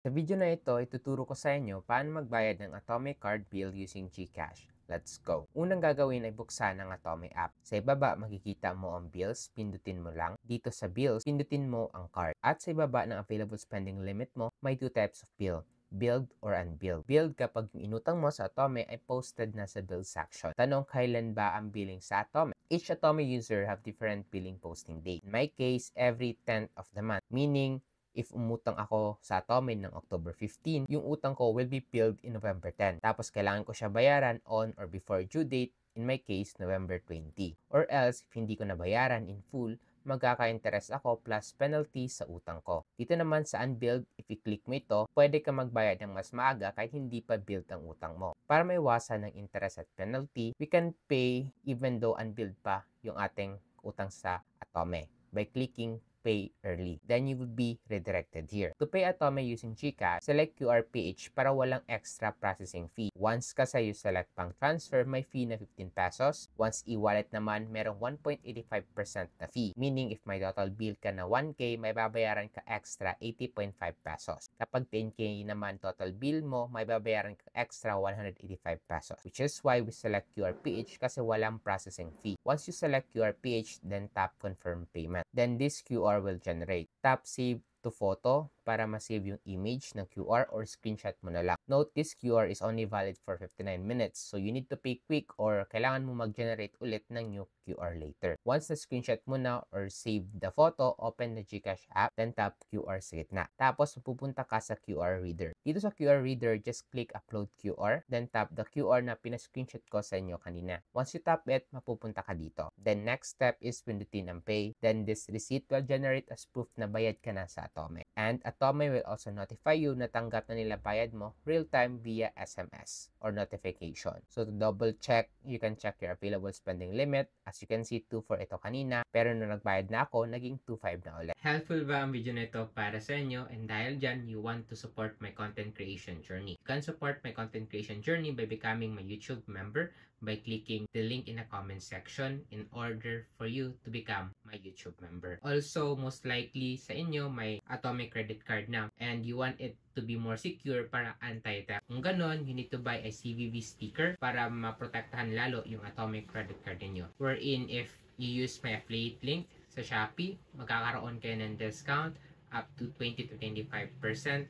Sa video na ito, ituturo ko sa inyo paano magbayad ng Atome card bill using GCash. Let's go! Unang gagawin ay buksan ang Atome app. Sa ibaba, makikita mo ang bills, pindutin mo lang. Dito sa bills, pindutin mo ang card. At sa ibaba ng available spending limit mo, may two types of bill. Billed or unbilled. Billed kapag yung inutang mo sa Atome ay posted na sa bill section. Tanong, kailan ba ang billing sa Atome? Each Atome user have different billing posting date. In my case, every 10th of the month. Meaning, if umutang ako sa Atome ng October 15, yung utang ko will be billed in November 10. Tapos kailangan ko siya bayaran on or before due date, in my case, November 20. Or else, if hindi ko nabayaran in full, magkaka-interest ako plus penalty sa utang ko. Dito naman sa unbilled, if i-click mo ito, pwede ka magbayad ng mas maaga kahit hindi pa billed ang utang mo. Para maiwasan ng interest at penalty, we can pay even though unbilled pa yung ating utang sa Atome by clicking pay early. Then you will be redirected here. To pay Atome using GCash, select QRPH para walang extra processing fee. Once kasi you select pang transfer, may fee na 15 pesos. Once e-wallet naman, merong 1.85% na fee. Meaning, if may total bill ka na 1K, may babayaran ka extra 80.5 pesos. Kapag 10K naman total bill mo, may babayaran ka extra 185 pesos. Which is why we select QRPH kasi walang processing fee. Once you select QRPH, then tap confirm payment. Then this QR will generate. Tap save to photo para ma-save yung image ng QR or screenshot mo na lang. Note, this QR is only valid for 59 minutes. So you need to pay quick or kailangan mo mag-generate ulit ng new QR later. Once na screenshot mo na or save the photo, open the GCash app, then tap QR sa gitna. Tapos pupunta ka sa QR reader. Dito sa QR reader, just click upload QR, then tap the QR na pina-screenshot ko sa inyo kanina. Once you tap it, mapupunta ka dito. Then next step is pindutin ang pay. Then this receipt will generate as proof na bayad ka na sa Atome. And Atome will also notify you na tanggap na nila bayad mo real-time via SMS or notification. So to double check, you can check your available spending limit. As you can see, 2.4 ito kanina. Pero nung nagbayad na ako, naging 2.5 na ulit. Helpful ba ang video na ito para sa inyo? And dahil dyan, you want to support my content creation journey. You can support my content creation journey by becoming my YouTube member by clicking the link in the comment section in order for you to become my YouTube member. Also, most likely sa inyo may Atome credit card na and you want it to be more secure para anti-theft. Kung ganon, you need to buy a CVV sticker para maprotektahan lalo yung Atome credit card ninyo. Wherein if you use my affiliate link sa Shopee, magkakaroon kayo ng discount up to 20 to 25%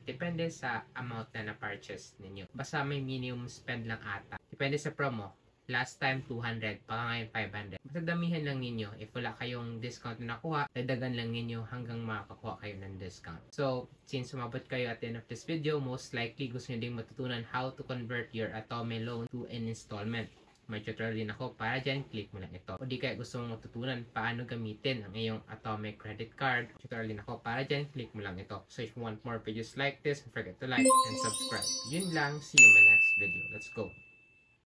depende sa amount na na-purchase ninyo. Basta may minimum spend lang ata. Depende sa promo. Last time 200, baka ngayon 500. Basta damihan lang ninyo. If wala kayong discount na nakuha, dadagan lang ninyo hanggang makakuha kayo ng discount. So, since sumabot kayo at the end of this video, most likely gusto nyo ding matutunan how to convert your Atome loan to an installment. May tutorial din ako para dyan, click mo lang ito. O di kaya gusto mong matutunan paano gamitin ang iyong Atome credit card, tutorial din ako para dyan, click mo lang ito. So if you want more videos like this, don't forget to like and subscribe. Yun lang, see you in my next video. Let's go!